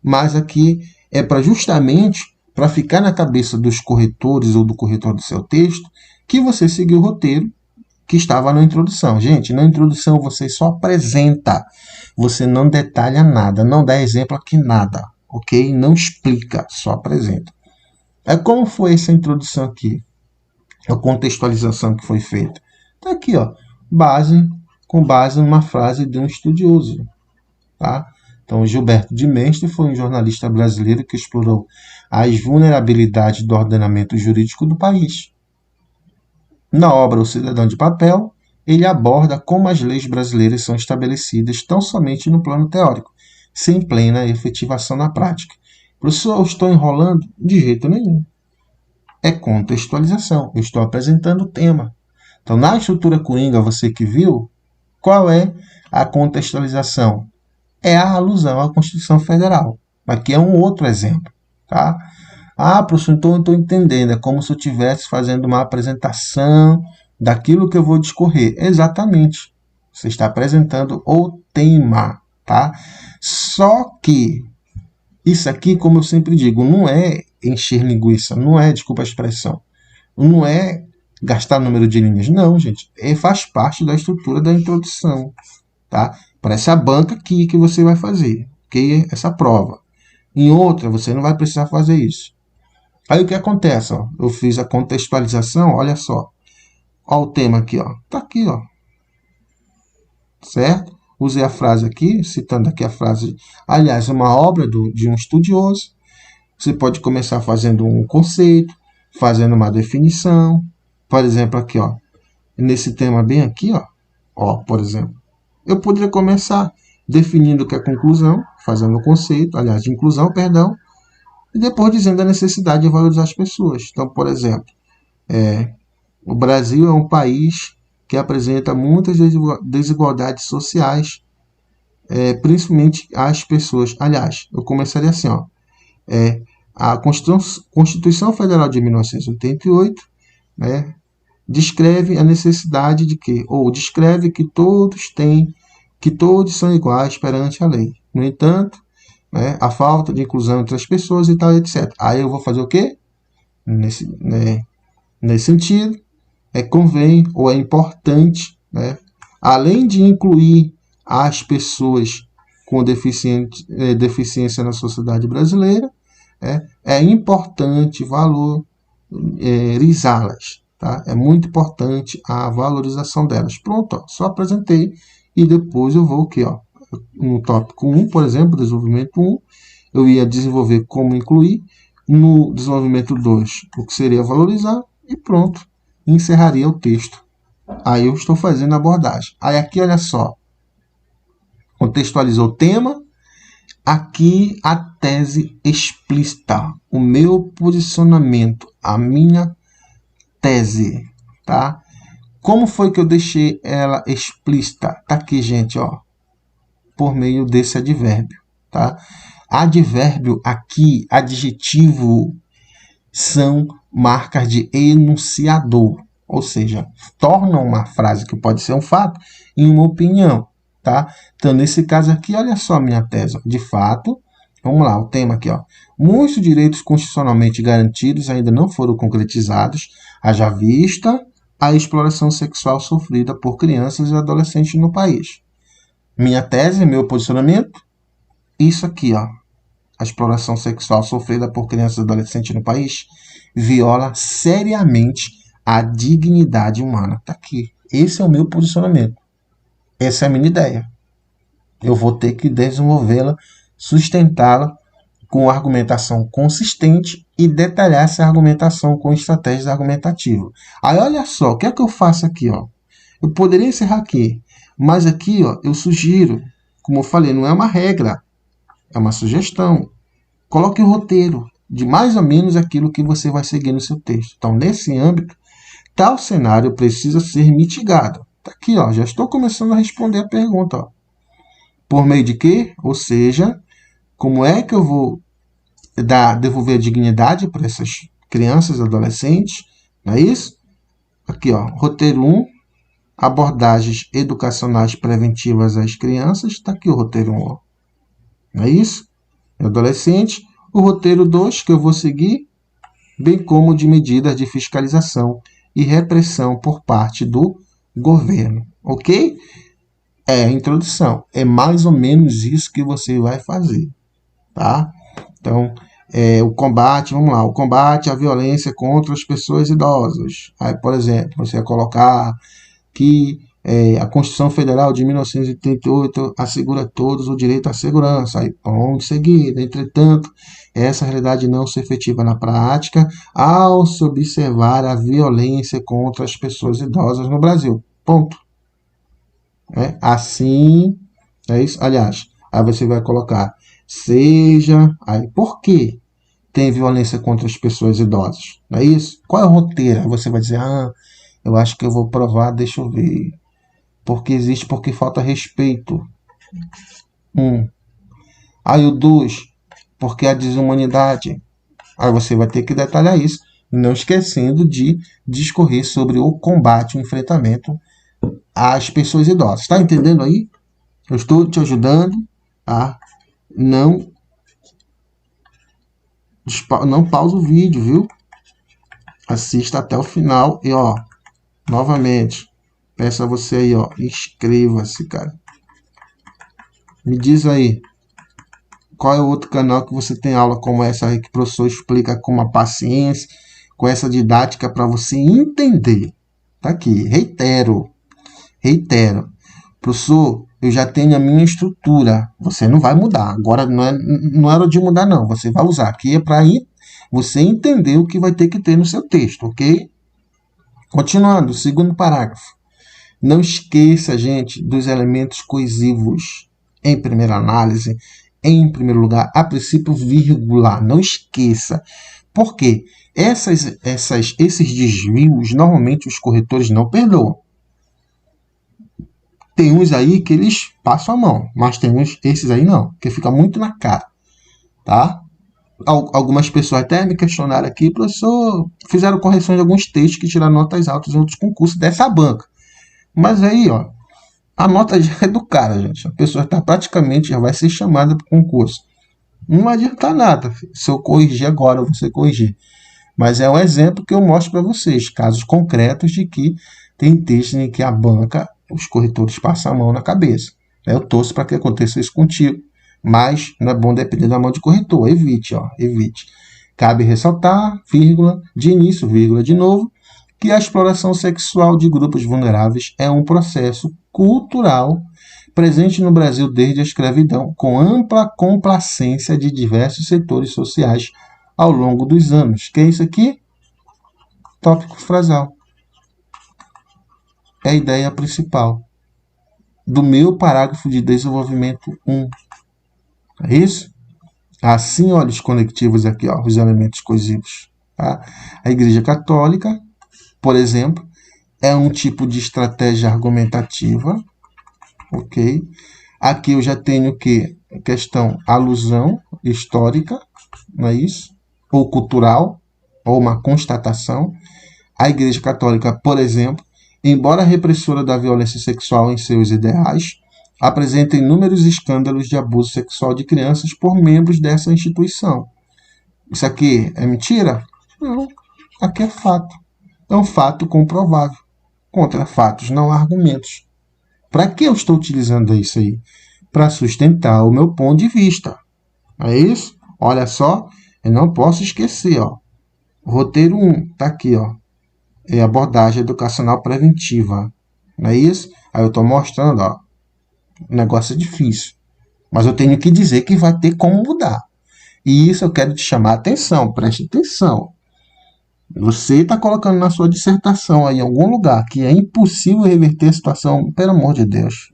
Mas aqui é para justamente para ficar na cabeça dos corretores ou do corretor do seu texto que você seguiu o roteiro que estava na introdução. Gente, na introdução você só apresenta, você não detalha nada, não dá exemplo aqui nada, ok? Não explica, só apresenta. Como foi essa introdução aqui? A contextualização que foi feita. Está aqui, ó, com base numa frase de um estudioso, tá? Então, Gilberto de Mestre foi um jornalista brasileiro que explorou as vulnerabilidades do ordenamento jurídico do país. Na obra O Cidadão de Papel, ele aborda como as leis brasileiras são estabelecidas tão somente no plano teórico, sem plena efetivação na prática. Professor, eu estou enrolando? De jeito nenhum. É contextualização. Eu estou apresentando o tema. Então, na estrutura coringa, você que viu, qual é a contextualização? É a alusão à Constituição Federal. Aqui é um outro exemplo, tá? Professor, então eu estou entendendo. É como se eu estivesse fazendo uma apresentação daquilo que eu vou discorrer. Exatamente. Você está apresentando o tema, tá? Só que isso aqui, como eu sempre digo, não é encher linguiça, não é, desculpa a expressão, não é gastar número de linhas, não, gente, faz parte da estrutura da introdução, tá? Parece a banca aqui que você vai fazer, ok? Essa prova. Em outra, você não vai precisar fazer isso. Aí o que acontece, ó? Eu fiz a contextualização, olha só. Ó o tema aqui, ó. Tá aqui, ó. Certo? Usei a frase aqui, citando aqui a frase, aliás, uma obra de um estudioso. Você pode começar fazendo um conceito, fazendo uma definição. Por exemplo, aqui, ó. Nesse tema bem aqui, ó, por exemplo, eu poderia começar definindo o que é conclusão, fazendo o conceito, aliás, de inclusão, perdão, e depois dizendo a necessidade de valorizar as pessoas. Então, por exemplo, o Brasil é um país que apresenta muitas desigualdades sociais, principalmente as pessoas. Aliás, eu começaria assim, ó, a Constituição Federal de 1988, né, descreve a necessidade de que, ou descreve que todos são iguais perante a lei. No entanto, né, a falta de inclusão entre as pessoas e tal, etc. Aí eu vou fazer o quê? Nesse sentido, convém ou é importante, né, além de incluir as pessoas com deficiência na sociedade brasileira, é importante valorizá-las. Tá? É muito importante a valorização delas. Pronto, ó, só apresentei e depois eu vou aqui, ó, no tópico 1, por exemplo, desenvolvimento 1, eu ia desenvolver como incluir, no desenvolvimento 2, o que seria valorizar, e pronto, encerraria o texto. Aí eu estou fazendo a abordagem. Aí aqui, olha só, contextualizou o tema, aqui a tese explícita, o meu posicionamento, a minha tese, tá? Como foi que eu deixei ela explícita? Tá aqui, gente, ó, por meio desse advérbio, tá? Advérbio aqui, adjetivo, são marcas de enunciador, ou seja, tornam uma frase que pode ser um fato em uma opinião, tá? Então, nesse caso aqui, olha só a minha tese. De fato, vamos lá, o tema aqui, ó. Muitos direitos constitucionalmente garantidos ainda não foram concretizados, haja vista a exploração sexual sofrida por crianças e adolescentes no país. Minha tese, meu posicionamento, isso aqui, ó. A exploração sexual sofrida por crianças e adolescentes no país viola seriamente a dignidade humana. Tá aqui. Esse é o meu posicionamento. Essa é a minha ideia. Eu vou ter que desenvolvê-la, sustentá-la com argumentação consistente e detalhar essa argumentação com estratégias argumentativas. Aí olha só, o que é que eu faço aqui, ó? Eu poderia encerrar aqui, mas aqui, ó, eu sugiro, como eu falei, não é uma regra, é uma sugestão. Coloque o roteiro de mais ou menos aquilo que você vai seguir no seu texto. Então, nesse âmbito, tal cenário precisa ser mitigado. Tá aqui, ó, já estou começando a responder a pergunta, ó. Por meio de quê? Ou seja, como é que eu vou devolver a dignidade para essas crianças e adolescentes? Não é isso? Aqui, ó, roteiro 1, abordagens educacionais preventivas às crianças. Está aqui o roteiro 1, ó. Não é isso? Adolescente. O roteiro 2, que eu vou seguir, bem como de medidas de fiscalização e repressão por parte do governo. Ok? É a introdução. É mais ou menos isso que você vai fazer. Tá? Então, o combate, vamos lá, o combate à violência contra as pessoas idosas. Aí, por exemplo, você vai colocar que a Constituição Federal de 1988 assegura a todos o direito à segurança. Aí, onde seguir? Entretanto, essa realidade não se efetiva na prática ao se observar a violência contra as pessoas idosas no Brasil. Ponto. Assim, é isso. Aliás, aí você vai colocar seja... Aí, por quê tem violência contra as pessoas idosas? Não é isso? Qual é o roteiro? Aí você vai dizer, eu acho que eu vou provar, deixa eu ver. Porque falta respeito. Aí o 2, porque a desumanidade. Aí você vai ter que detalhar isso, não esquecendo de discorrer sobre o combate, o enfrentamento às pessoas idosas. Está entendendo aí? Eu estou te ajudando a não Não pausa o vídeo, viu? Assista até o final e, ó, novamente, peço a você aí, ó, inscreva-se, cara. Me diz aí, qual é o outro canal que você tem aula como essa aí que o professor explica com uma paciência, com essa didática para você entender? Tá aqui, reitero. Professor, eu já tenho a minha estrutura, você não vai mudar. Agora não é hora de mudar, não. Você vai usar. Aqui é para você entender o que vai ter que ter no seu texto, ok? Continuando, segundo parágrafo. Não esqueça, gente, dos elementos coesivos. Em primeira análise, em primeiro lugar, a princípio, vírgula. Não esqueça. Por quê? Esses desvios, normalmente os corretores não perdoam. Tem uns aí que eles passam a mão, mas tem uns, esses aí não, que fica muito na cara, tá? Algumas pessoas até me questionaram aqui, professor, fizeram correções de alguns textos que tiraram notas altas em outros concursos dessa banca. Mas aí, ó, a nota já é do cara, gente. A pessoa tá praticamente, já vai ser chamada para o concurso. Não adianta nada, se eu corrigir agora, você corrigir. Mas é um exemplo que eu mostro para vocês, casos concretos de que tem textos em que a banca, os corretores passam a mão na cabeça. Eu torço para que aconteça isso contigo, mas não é bom depender da mão de corretor. Evite, ó, evite. Cabe ressaltar, vírgula, de início, vírgula de novo, que a exploração sexual de grupos vulneráveis é um processo cultural presente no Brasil desde a escravidão, com ampla complacência de diversos setores sociais ao longo dos anos. Que é isso aqui? Tópico frasal. É a ideia principal do meu parágrafo de desenvolvimento 1. É isso? Assim, olha os conectivos aqui, ó, os elementos coesivos. Tá? A Igreja Católica, por exemplo, é um tipo de estratégia argumentativa. Ok? Aqui eu já tenho o quê? Questão alusão histórica, não é isso? Ou cultural, ou uma constatação. A Igreja Católica, por exemplo, embora repressora da violência sexual em seus ideais, apresenta inúmeros escândalos de abuso sexual de crianças por membros dessa instituição. Isso aqui é mentira? Não, aqui é fato. É um fato comprovável. Contra fatos, não há argumentos. Para que eu estou utilizando isso aí? Para sustentar o meu ponto de vista. É isso? Olha só, eu não posso esquecer, ó. Roteiro 1, tá aqui, ó. É abordagem educacional preventiva. Não é isso? Aí eu estou mostrando, ó. O negócio é difícil. Mas eu tenho que dizer que vai ter como mudar. E isso eu quero te chamar a atenção. Preste atenção. Você está colocando na sua dissertação aí em algum lugar que é impossível reverter a situação. Pelo amor de Deus.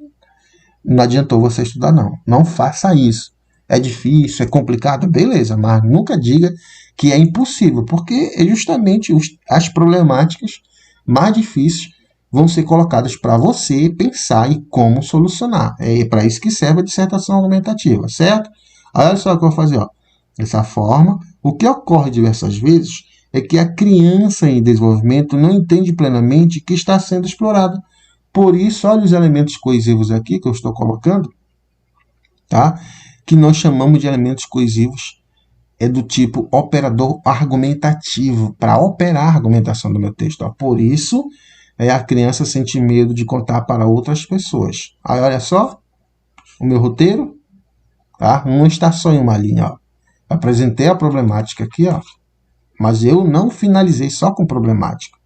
Não adiantou você estudar, não. Não faça isso. É difícil, é complicado, beleza. Mas nunca diga que é impossível. Porque é justamente as problemáticas mais difíceis vão ser colocadas para você pensar em como solucionar. É para isso que serve a dissertação argumentativa, certo? Olha só o que eu vou fazer. Ó. Dessa forma, o que ocorre diversas vezes é que a criança em desenvolvimento não entende plenamente que está sendo explorada. Por isso, olha os elementos coesivos aqui que eu estou colocando, tá? Que nós chamamos de elementos coesivos, é do tipo operador argumentativo, para operar a argumentação do meu texto. Ó. Por isso, a criança sente medo de contar para outras pessoas. Aí, olha só, o meu roteiro, tá? Não está só em uma linha. Ó. Apresentei a problemática aqui, ó, mas eu não finalizei só com problemática.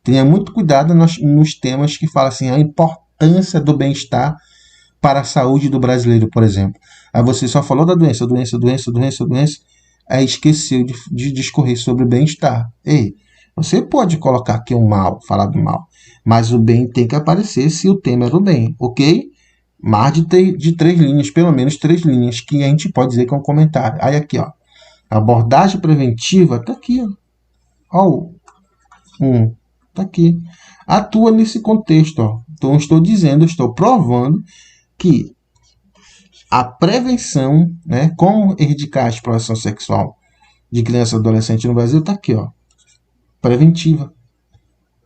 Tenha muito cuidado nos temas que falam assim, a importância do bem-estar para a saúde do brasileiro, por exemplo. Aí você só falou da doença, aí esqueceu de discorrer sobre o bem-estar. Ei, você pode colocar aqui um mal, falar do mal, mas o bem tem que aparecer se o tema era o bem, ok? Mais de 3 linhas, pelo menos 3 linhas, que a gente pode dizer que é um comentário. Aí aqui, ó, abordagem preventiva, tá aqui, ó. Tá aqui. Atua nesse contexto, ó. Então, estou provando que a prevenção, né, como erradicar a exploração sexual de criança e adolescente no Brasil, tá aqui, ó. Preventiva.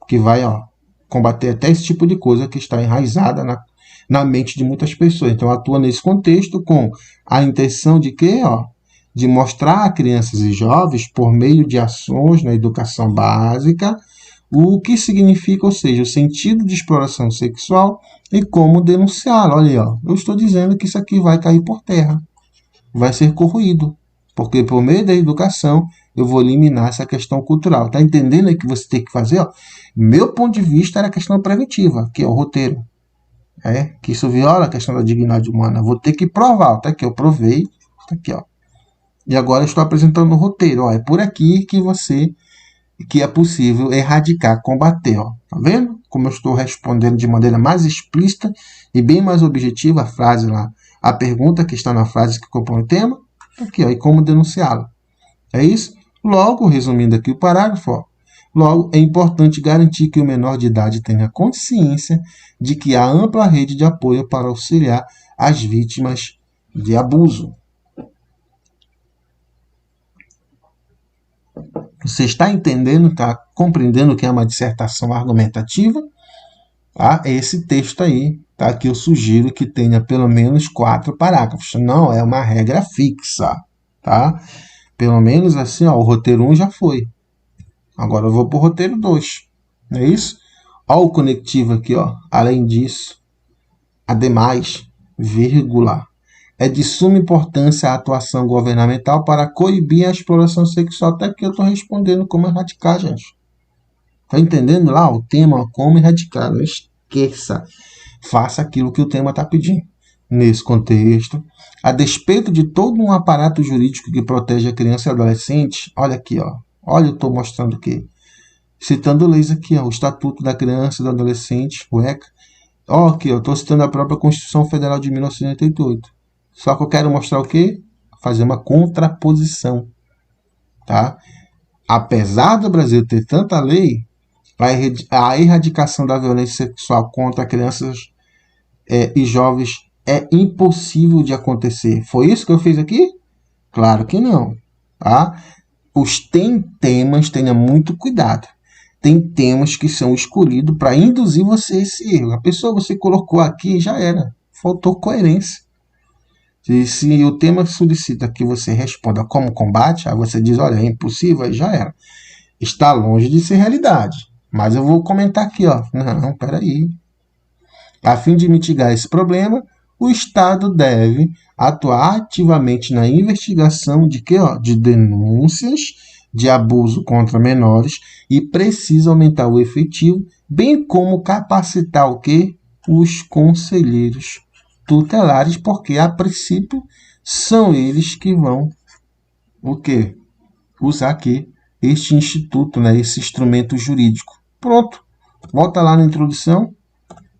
Que vai, ó, combater até esse tipo de coisa que está enraizada na mente de muitas pessoas. Então, atua nesse contexto com a intenção de quê, ó? de mostrar a crianças e jovens, por meio de ações na educação básica, o que significa, ou seja, o sentido de exploração sexual e como denunciá-lo. Olha aí, ó, eu estou dizendo que isso aqui vai cair por terra, vai ser corroído, porque por meio da educação eu vou eliminar essa questão cultural. Tá entendendo aí que você tem que fazer? Ó? Meu ponto de vista era a questão preventiva, que é o roteiro. Que isso viola a questão da dignidade humana. Vou ter que provar. Tá aqui, eu provei. Tá aqui, ó. E agora eu estou apresentando o roteiro. Ó, é por aqui que é possível erradicar, combater. Ó. Tá vendo? Como eu estou respondendo de maneira mais explícita e bem mais objetiva a frase lá. A pergunta que está na frase que compõe o tema. Tá aqui, ó. E como denunciá-la. É isso? Logo, resumindo aqui o parágrafo, ó. Logo, é importante garantir que o menor de idade tenha consciência de que há ampla rede de apoio para auxiliar as vítimas de abuso. Você está entendendo, está compreendendo que é uma dissertação argumentativa? Tá? Esse texto aí, tá? Que eu sugiro que tenha pelo menos 4 parágrafos. Não é uma regra fixa, tá? Pelo menos assim, ó, o roteiro 1 já foi. Agora eu vou para o roteiro 2. Não é isso? Olha o conectivo aqui, ó. Além disso, ademais, vírgula, é de suma importância a atuação governamental para coibir a exploração sexual. Até que eu estou respondendo como erradicar, gente. Está entendendo lá o tema? Como erradicar. Não esqueça. Faça aquilo que o tema está pedindo. Nesse contexto, a despeito de todo um aparato jurídico que protege a criança e adolescente, olha aqui, ó. Olha, eu estou mostrando aqui. Citando leis aqui, ó, o Estatuto da Criança e do Adolescente, o ECA. Ó, aqui, eu estou citando a própria Constituição Federal de 1988. Só que eu quero mostrar o quê? Fazer uma contraposição. Tá? Apesar do Brasil ter tanta lei, a erradicação da violência sexual contra crianças e jovens é impossível de acontecer. Foi isso que eu fiz aqui? Claro que não. Tá? Tem temas, tenha muito cuidado. Tem temas que são escolhidos para induzir você a esse erro. A pessoa você colocou aqui já era. Faltou coerência. Se o tema solicita que você responda como combate, aí você diz, olha, é impossível, aí já era. Está longe de ser realidade. Mas eu vou comentar aqui, ó. Não, peraí. A fim de mitigar esse problema, o Estado deve atuar ativamente na investigação de quê? De denúncias de abuso contra menores e precisa aumentar o efetivo, bem como capacitar o quê? Os conselheiros tutelares, porque a princípio são eles que vão o quê? Usar aqui este instituto, né? Esse instrumento jurídico. Pronto. Volta lá na introdução.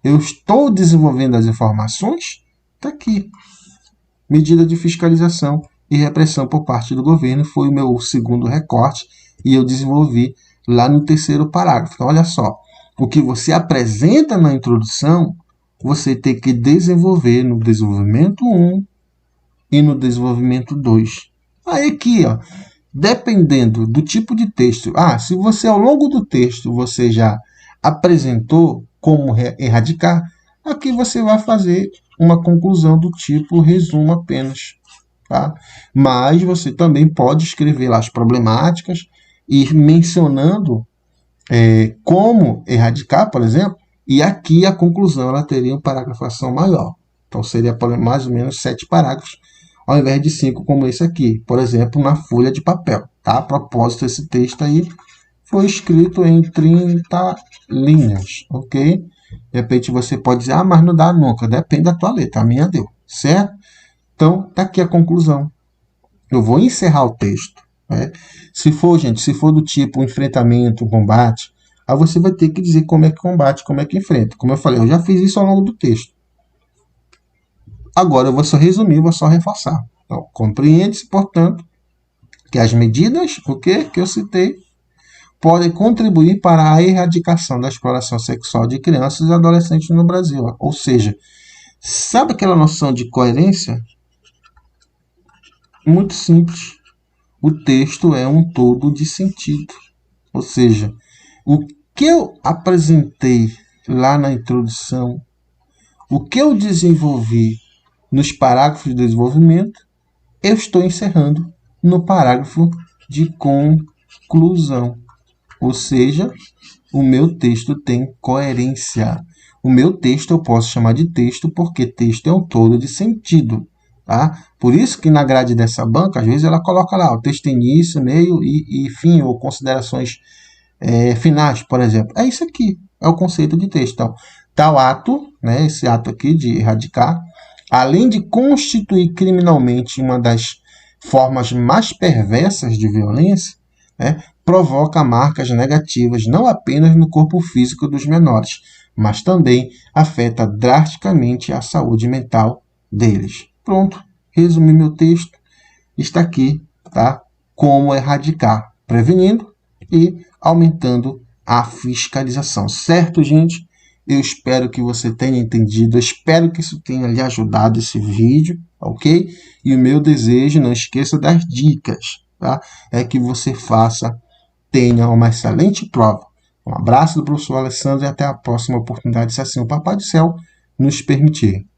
Eu estou desenvolvendo as informações. Está aqui. Medida de fiscalização e repressão por parte do governo foi o meu segundo recorte e eu desenvolvi lá no 3º parágrafo. Então, olha só. O que você apresenta na introdução, você tem que desenvolver no desenvolvimento 1 e no desenvolvimento 2. Aí aqui, ó, dependendo do tipo de texto. Se você ao longo do texto você já apresentou como erradicar, aqui você vai fazer uma conclusão do tipo resumo apenas. Tá? Mas você também pode escrever lá as problemáticas e mencionando como erradicar, por exemplo, e aqui a conclusão ela teria uma paragrafação maior. Então seria mais ou menos 7 parágrafos, ao invés de 5 como esse aqui, por exemplo, na folha de papel. Tá? A propósito, esse texto aí foi escrito em 30 linhas, ok? De repente você pode dizer, mas não dá nunca, depende da tua letra, a minha deu, certo? Então, tá aqui a conclusão. Eu vou encerrar o texto. Né? Se for do tipo enfrentamento, combate, aí você vai ter que dizer como é que combate, como é que enfrenta. Como eu falei, eu já fiz isso ao longo do texto. Agora eu vou só resumir, vou só reforçar. Então, compreende-se, portanto, que as medidas, que eu citei, podem contribuir para a erradicação da exploração sexual de crianças e adolescentes no Brasil. Ou seja, sabe aquela noção de coerência? Muito simples. O texto é um todo de sentido. Ou seja, o que eu apresentei lá na introdução, o que eu desenvolvi nos parágrafos de desenvolvimento, eu estou encerrando no parágrafo de conclusão. Ou seja, o meu texto tem coerência. O meu texto eu posso chamar de texto porque texto é um todo de sentido. Tá? Por isso que na grade dessa banca, às vezes ela coloca lá o texto início, meio e fim, ou considerações finais, por exemplo. É isso aqui, é o conceito de texto. Então, tal ato, né, esse ato aqui de erradicar, além de constituir criminalmente uma das formas mais perversas de violência, né, provoca marcas negativas não apenas no corpo físico dos menores, mas também afeta drasticamente a saúde mental deles. Pronto, resumi meu texto, está aqui, tá? Como erradicar, prevenindo e aumentando a fiscalização. Certo, gente? Eu espero que você tenha entendido, eu espero que isso tenha lhe ajudado esse vídeo, ok? E o meu desejo, não esqueça das dicas, tá? É que você tenha uma excelente prova. Um abraço do professor Alessandro e até a próxima oportunidade, se assim o Papai do Céu nos permitir.